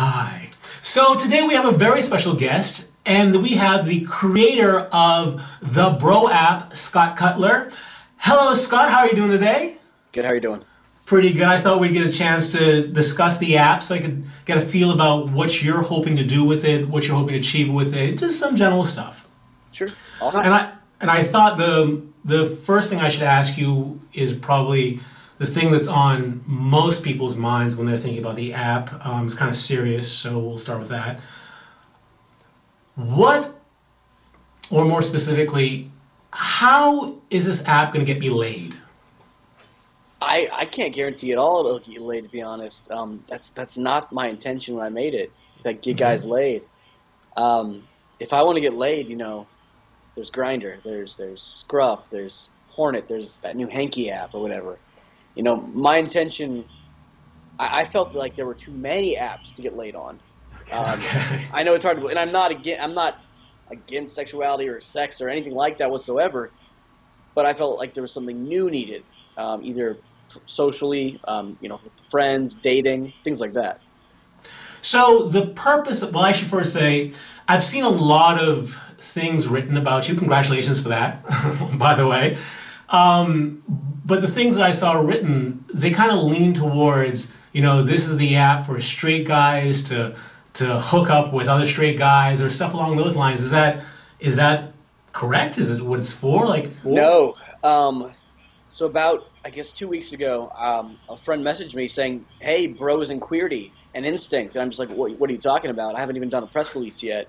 Hi. So today we have a very special guest, and we have the creator of the Bro app, Scott Kutler. Hello, Scott. How are you doing today? Good. How are you doing? Pretty good. I thought we'd get a chance to discuss the app so I could get a feel about what you're hoping to do with it, what you're hoping to achieve with it, just some general stuff. Sure. Awesome. And I thought the first thing I should ask you is probably the thing that's on most people's minds when they're thinking about the app. It's kind of serious, so we'll start with that. What, or more specifically, how is this app going to get me laid? I can't guarantee at all it'll get you laid, to be honest. That's not my intention when I made it, to get guys laid. If I want to get laid, there's Grindr, there's Scruff, there's Hornet, there's that new Hanky app or whatever. My intention, I felt like there were too many apps to get laid on. I know it's hard to, and I'm not against sexuality or sex or anything like that whatsoever, but I felt like there was something new needed, either socially, with friends, dating, things like that. So the purpose, well, I should first say, I've seen a lot of things written about you. Congratulations for that, by the way. But the things that I saw written, they kind of lean towards, this is the app for straight guys to hook up with other straight guys or stuff along those lines. Is that correct? Is it what it's for? No. So about, I guess, 2 weeks ago, a friend messaged me saying, "Hey, bros and queerty and instinct," and I'm just like, "What are you talking about? I haven't even done a press release yet."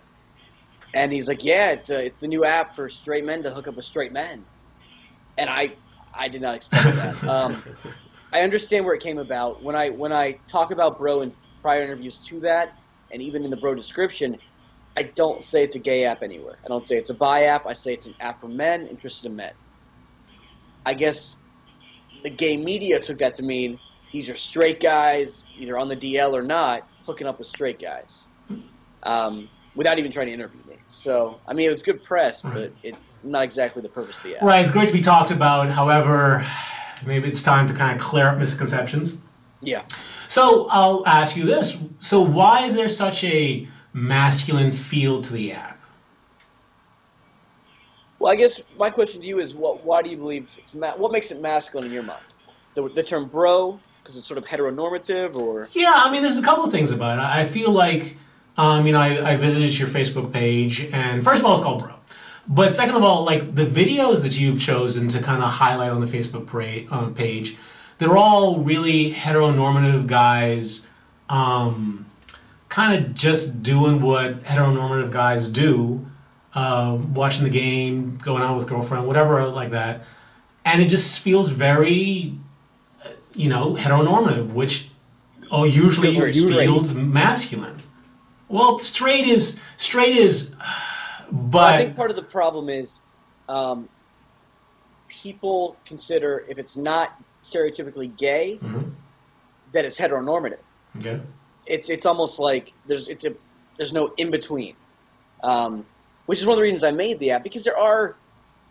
And he's like, "Yeah, it's the new app for straight men to hook up with straight men," and I did not expect that. I understand where it came about. When I talk about bro in prior interviews to that, and even in the bro description, I don't say it's a gay app anywhere. I don't say it's a bi app. I say it's an app for men interested in men. I guess the gay media took that to mean these are straight guys, either on the DL or not, hooking up with straight guys, without even trying to interview me. So, I mean, it was good press, but it's not exactly the purpose of the app. Right, it's great to be talked about. However, maybe it's time to kind of clear up misconceptions. Yeah. So I'll ask you this. So why is there such a masculine feel to the app? Well, I guess my question to you is, why do you believe what makes it masculine in your mind? The term bro, because it's sort of heteronormative, or? Yeah, I mean, there's a couple of things about it. I feel like, I visited your Facebook page, and first of all, it's called Bro. But second of all, like the videos that you've chosen to kind of highlight on the Facebook page, they're all really heteronormative guys, kind of just doing what heteronormative guys do, watching the game, going out with girlfriend, whatever like that. And it just feels very, heteronormative, which usually feels masculine. Well, straight is, Well, I but think part of the problem is people consider if it's not stereotypically gay, that it's heteronormative. okay. It's almost like there's no in between, which is one of the reasons I made the app, because there are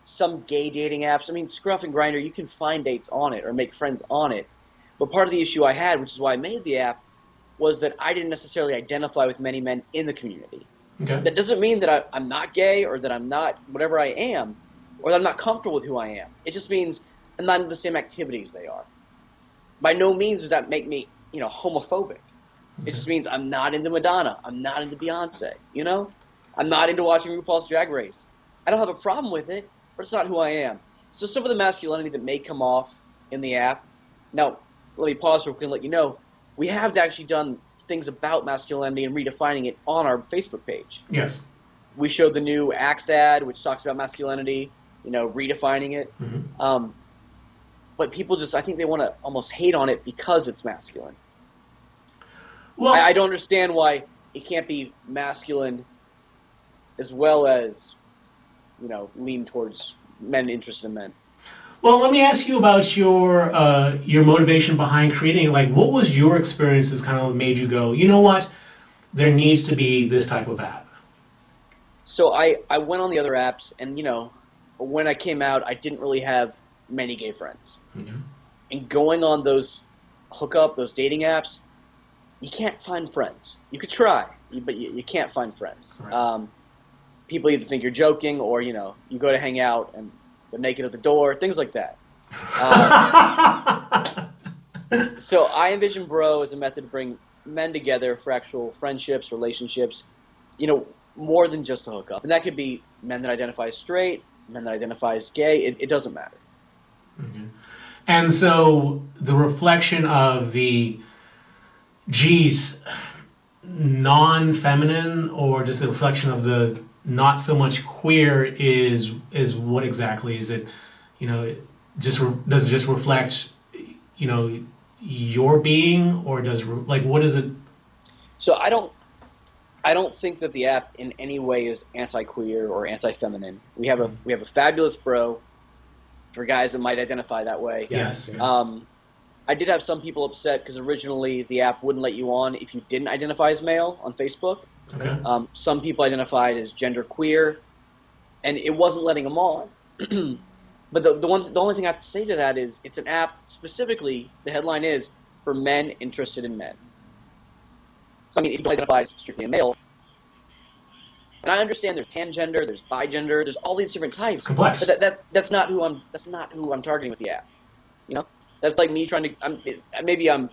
some gay dating apps. I mean, Scruff and Grindr, you can find dates on it or make friends on it. But part of the issue I had, which is why I made the app, was that I didn't necessarily identify with many men in the community. Okay. That doesn't mean that I'm not gay or that I'm not whatever I am, or that I'm not comfortable with who I am. It just means I'm not into the same activities they are. By no means does that make me, homophobic. It just means I'm not into Madonna. I'm not into Beyonce. I'm not into watching RuPaul's Drag Race. I don't have a problem with it, but it's not who I am. So some of the masculinity that may come off in the app. Now, let me pause real quick and let you know, we have actually done things about masculinity and redefining it on our Facebook page. Yes. We showed the new Axe ad, which talks about masculinity, redefining it. But people I think they want to almost hate on it because it's masculine. Well, I don't understand why it can't be masculine as well as, lean towards men interested in men. Well, let me ask you about your motivation behind creating it. Like, what was your experience that's kind of made you go, you know what, there needs to be this type of app? So I went on the other apps, and, when I came out, I didn't really have many gay friends. And going on those hookup, those dating apps, you can't find friends. You could try, but you can't find friends. Right. People either think you're joking, or you go to hang out and they're naked at the door, things like that. So I envision Bro as a method to bring men together for actual friendships, relationships, more than just a hookup. And that could be men that identify as straight, men that identify as gay. It doesn't matter. Okay. And so the reflection of the, geez, non-feminine, or just the reflection of the not so much queer is what exactly is it? Does it just reflect, your being, or does it what is it? So I don't think that the app in any way is anti-queer or anti-feminine. We have a fabulous Bro for guys that might identify that way. Yes. I did have some people upset because originally the app wouldn't let you on if you didn't identify as male on Facebook. Okay. Some people identified as gender queer, and it wasn't letting them on. But the only thing I have to say to that is it's an app specifically. The headline is for men interested in men. So I mean, if you identify as strictly a male, and I understand there's pangender, there's bigender, there's all these different types. It's complex. But that's not who I'm targeting with the app. That's like me trying to. Maybe I'm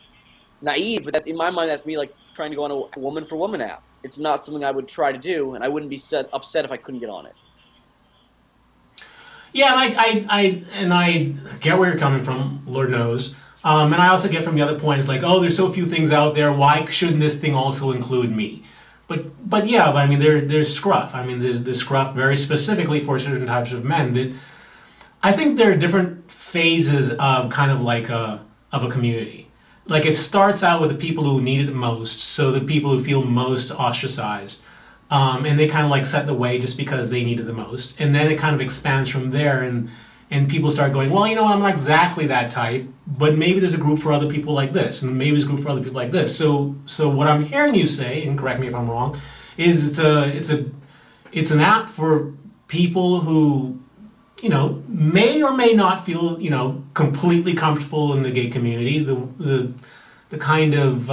naive, but in my mind, that's me like trying to go on a woman for woman app. It's not something I would try to do, and I wouldn't be upset if I couldn't get on it. Yeah, and I get where you're coming from, Lord knows. And I also get from the other point, it's like, oh, there's so few things out there. Why shouldn't this thing also include me? But yeah, I mean, there's scruff. I mean, there's scruff very specifically for certain types of men. I think there are different phases of kind of like of a community. Like it starts out with the people who need it most, so the people who feel most ostracized. And they kind of like set the way just because they need it the most. And then it kind of expands from there, and people start going, well, I'm not exactly that type, but maybe there's a group for other people like this, and maybe there's a group for other people like this. So what I'm hearing you say, and correct me if I'm wrong, is it's an app for people who, may or may not feel, completely comfortable in the gay community. The kind of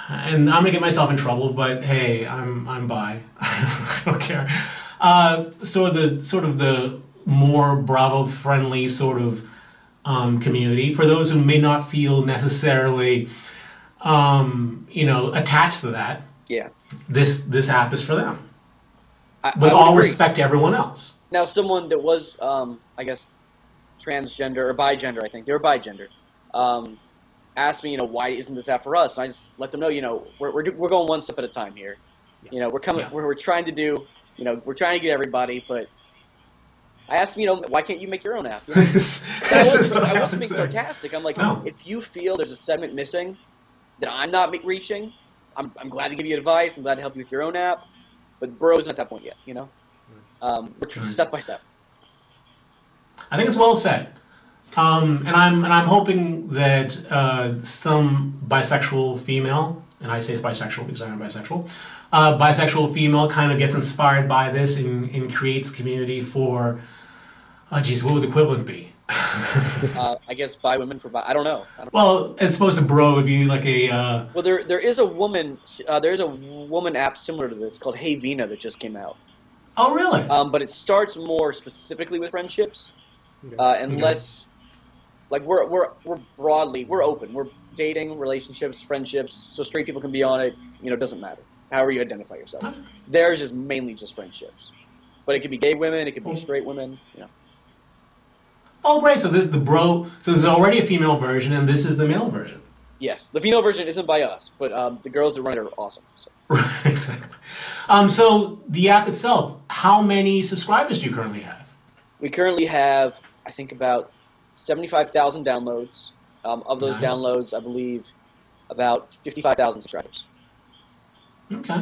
and I'm gonna get myself in trouble, but hey, I'm bi. I don't care. Sort of the more Bravo friendly sort of community for those who may not feel necessarily attached to that. Yeah. This app is for them. With all respect to everyone else. Now, someone that was, I guess, transgender or bigender, I think they were bigender, asked me, why isn't this app for us? And I just let them know, we're going one step at a time here. We're coming, Yeah. we're trying to do, we're trying to get everybody, but I asked them, why can't you make your own app? I wasn't being sarcastic. I'm like, no. If you feel there's a segment missing that I'm not reaching, I'm glad to give you advice. I'm glad to help you with your own app. But Bro isn't at that point yet, We're step by step. I think it's well said, and I'm hoping that some bisexual female, and I say bisexual because I'm bisexual, bisexual female kind of gets inspired by this and creates community for, what would the equivalent be? I guess bi women for bi. I don't know. Well, as opposed to Bro would be like a. Well, there is a woman. There's a woman app similar to this called Hey Vina that just came out. Oh, really? But it starts more specifically with friendships, and less. Like we're broadly open. We're dating, relationships, friendships. So straight people can be on it. It doesn't matter. However you identify yourself. Theirs is mainly just friendships, but it could be gay women. It could be straight women. Oh, great! So this So there's already a female version, and this is the male version. Yes, the female version isn't by us, but the girls that run it are awesome. So. Right, exactly. So the app itself, how many subscribers do you currently have? We currently have, I think, about 75,000 downloads. Of those downloads, I believe, about 55,000 subscribers. Okay.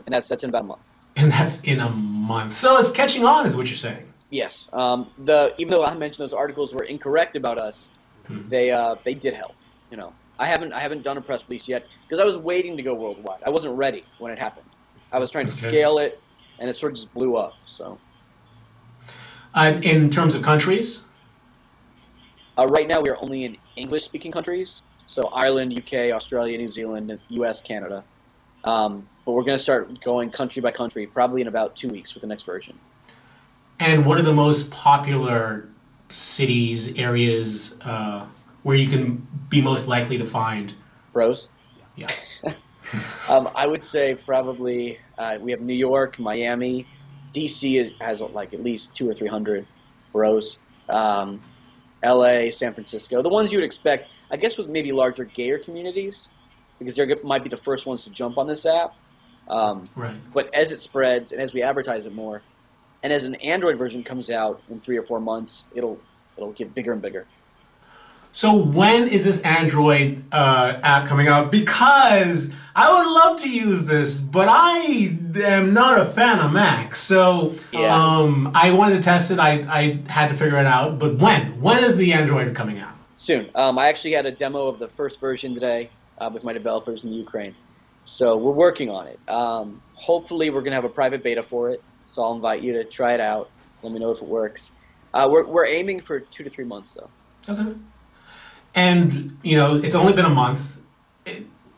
And that's in about a month. And that's in a month. So it's catching on, is what you're saying. Yes. Even though I mentioned those articles were incorrect about us, they did help. I haven't done a press release yet because I was waiting to go worldwide. I wasn't ready when it happened. I was trying to scale it, and it sort of just blew up. So. In terms of countries? Right now, we are only in English-speaking countries. So Ireland, UK, Australia, New Zealand, US, Canada. But we're going to start going country by country probably in about 2 weeks with the next version. And what are the most popular cities, areas where you can be most likely to find? Bros? Yeah. I would say probably we have New York, Miami, DC has like at least 200 or 300 bros. Um, LA, San Francisco, the ones you would expect, I guess, with maybe larger gayer communities, because they might be the first ones to jump on this app. Right. But as it spreads and as we advertise it more, and as an Android version comes out in 3 or 4 months, it'll get bigger and bigger. So when is this Android app coming out? Because I would love to use this, but I am not a fan of Mac. So Yeah. I wanted to test it. I had to figure it out. But when? When is the Android coming out? Soon. I actually had a demo of the first version today with my developers in Ukraine. So we're working on it. Hopefully we're going to have a private beta for it. So I'll invite you to try it out. Let me know if it works. We're aiming for 2 to 3 months, though. Okay. And, it's only been a month.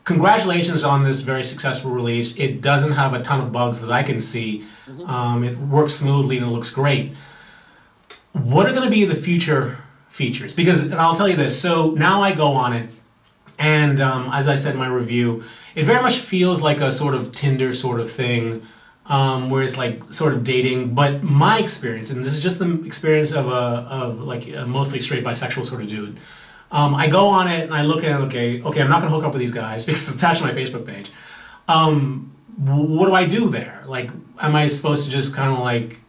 Congratulations on this very successful release. It doesn't have a ton of bugs that I can see. It works smoothly and it looks great. What are going to be the future features? Because, and I'll tell you this, so now I go on it, and as I said in my review, it very much feels like a sort of Tinder sort of thing, where it's like sort of dating. But my experience, and this is just the experience of a mostly straight bisexual sort of dude, I go on it and I look at it, okay, I'm not going to hook up with these guys because it's attached to my Facebook page. What do I do there? Like, am I supposed to just kind of like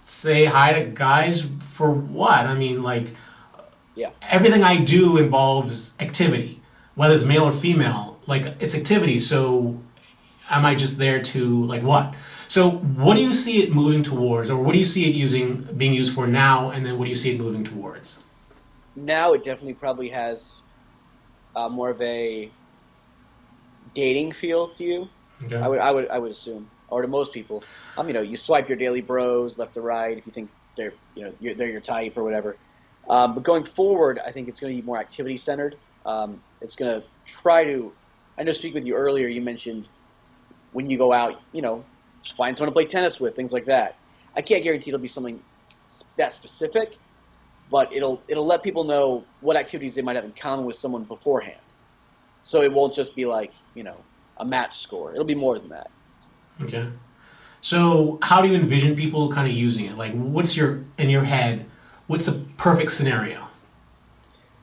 say hi to guys for what? I mean, like, Yeah. everything I do involves activity, whether it's male or female. Like, it's activity, so am I just there to, like, what? So what do you see it moving towards, or what do you see it being used for now, and then what do you see it moving towards? Now it definitely probably has more of a dating feel to you. Okay. I would assume, or to most people. You swipe your daily bros left to right if you think they're your type or whatever. But going forward, I think it's going to be more activity centered. It's going to try to. I know, speak with you earlier. You mentioned when you go out, just find someone to play tennis with, things like that. I can't guarantee it'll be something that specific, but it'll let people know what activities they might have in common with someone beforehand. So it won't just be like, a match score. It'll be more than that. Okay. So how do you envision people kind of using it? Like, in your head, what's the perfect scenario?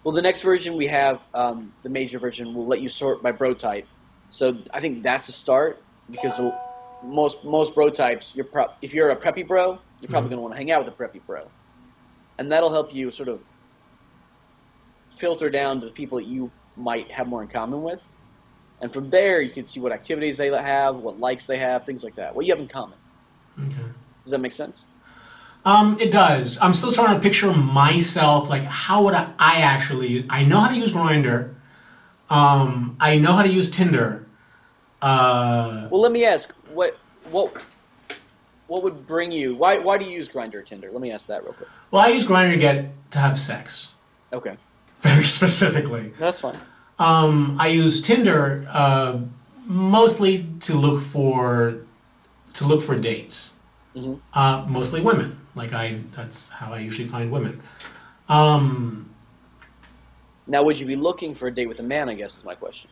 Well, the next version we have, the major version, will let you sort by bro type. So I think that's a start, because most bro types, if you're a preppy bro, you're probably going to want to hang out with a preppy bro. And that'll help you sort of filter down to the people that you might have more in common with. And from there, you can see what activities they have, what likes they have, things like that. What you have in common. Okay. Does that make sense? It does. I'm still trying to picture myself, like, how would I actually use... I know how to use Grindr. I know how to use Tinder. Well, let me ask, what would bring you... Why do you use Grindr or Tinder? Let me ask that real quick. Well, I use Grindr to have sex. Okay. Very specifically. That's fine. I use Tinder mostly to look for dates. Mm-hmm. Mostly women. That's how I usually find women. Now, would you be looking for a date with a man, I guess, is my question.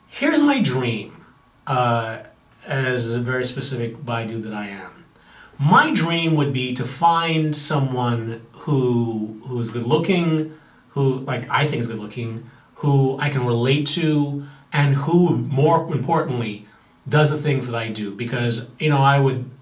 Here's my dream, as a very specific bi-dude that I am. My dream would be to find someone who's good-looking, who, like, I think is good-looking, who I can relate to, and who, more importantly, does the things that I do. Because,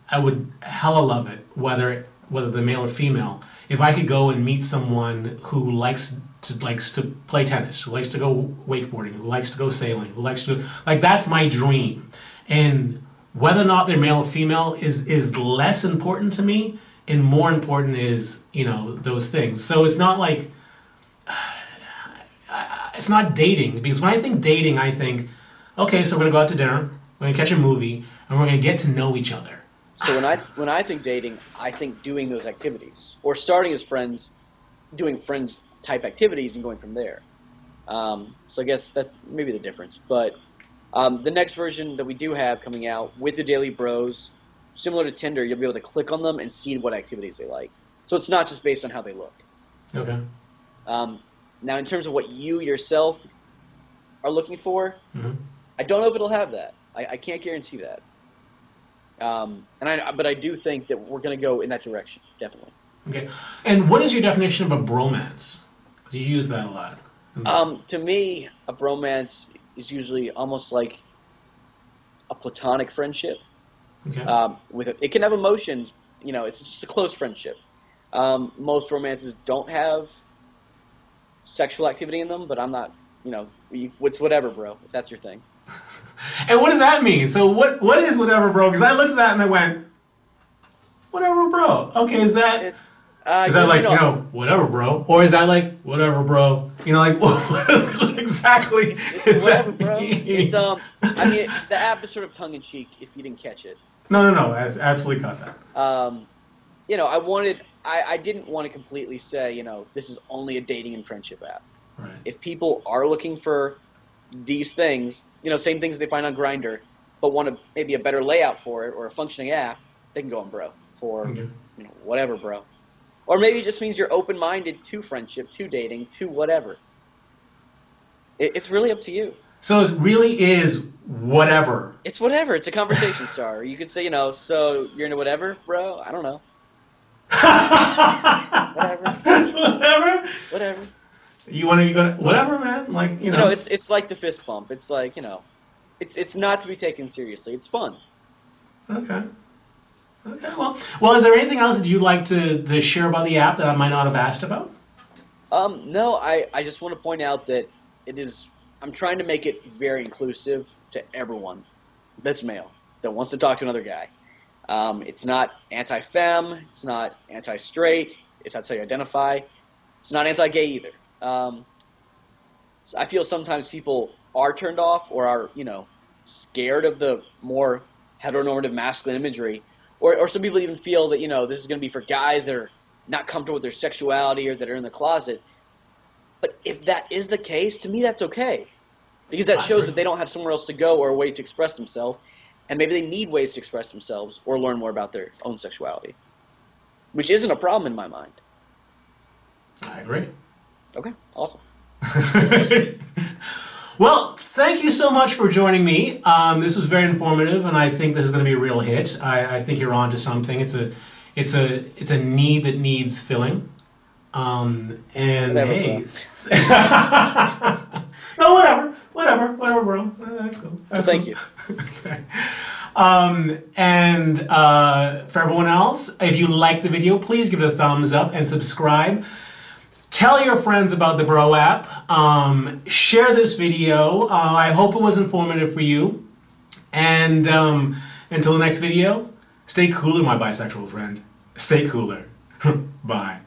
I would hella love it, whether they're male or female, if I could go and meet someone who likes to play tennis, who likes to go wakeboarding, who likes to go sailing, who likes to... Like, that's my dream. And whether or not they're male or female is less important to me, and more important is, those things. So it's not like... It's not dating, because when I think dating, I think, okay, so we're going to go out to dinner, we're going to catch a movie, and we're going to get to know each other. So when I think dating, I think doing those activities, or starting as friends, doing friends type activities and going from there. So I guess that's maybe the difference. But the next version that we do have coming out with the Daily Bros, similar to Tinder, you'll be able to click on them and see what activities they like. So it's not just based on how they look. Okay. Now, in terms of what you yourself are looking for, I don't know if it'll have that. I can't guarantee that. But I do think that we're going to go in that direction, definitely. Okay. And what is your definition of a bromance? Because you use that a lot. To me, a bromance is usually almost like a platonic friendship. Okay. It can have emotions. It's just a close friendship. Most romances don't have sexual activity in them, but I'm not. It's whatever, bro. If that's your thing. And what does that mean? So what is whatever, bro? Because I looked at that and I went, whatever, bro. Okay, is that whatever, bro? Or is that like, whatever, bro? What exactly is whatever, that bro. mean? It's the app is sort of tongue in cheek if you didn't catch it. No. I absolutely caught that. I didn't want to completely say, this is only a dating and friendship app. Right. If people are looking for these things, same things they find on Grindr, but want maybe a better layout for it or a functioning app, they can go on Bro for whatever, bro. Or maybe it just means you're open-minded to friendship, to dating, to whatever. It's really up to you. So it really is whatever. It's whatever. It's a conversation starter. You could say, so you're into whatever, bro? I don't know. Whatever. You want to go whatever, man? It's like the fist bump. It's like, it's not to be taken seriously. It's fun. Okay. Well, is there anything else that you'd like to share about the app that I might not have asked about? No, I just want to point out that I'm trying to make it very inclusive to everyone that's male that wants to talk to another guy. It's not anti-femme. It's not anti-straight, if that's how you identify. It's not anti-gay either. So I feel sometimes people are turned off or are, scared of the more heteronormative masculine imagery. Or some people even feel that, this is going to be for guys that are not comfortable with their sexuality or that are in the closet. But if that is the case, to me that's okay. Because that shows that they don't have somewhere else to go or a way to express themselves. And maybe they need ways to express themselves or learn more about their own sexuality. Which isn't a problem in my mind. I agree. Okay, awesome. Well, thank you so much for joining me. This was very informative, and I think this is going to be a real hit. I think you're on to something. It's a need that needs filling. Hey, no, whatever, bro. That's cool. Thank you. Okay. For everyone else, if you like the video, please give it a thumbs up and subscribe. Tell your friends about the Bro app. Share this video. I hope it was informative for you. And until the next video, stay cooler, my bisexual friend. Stay cooler. Bye.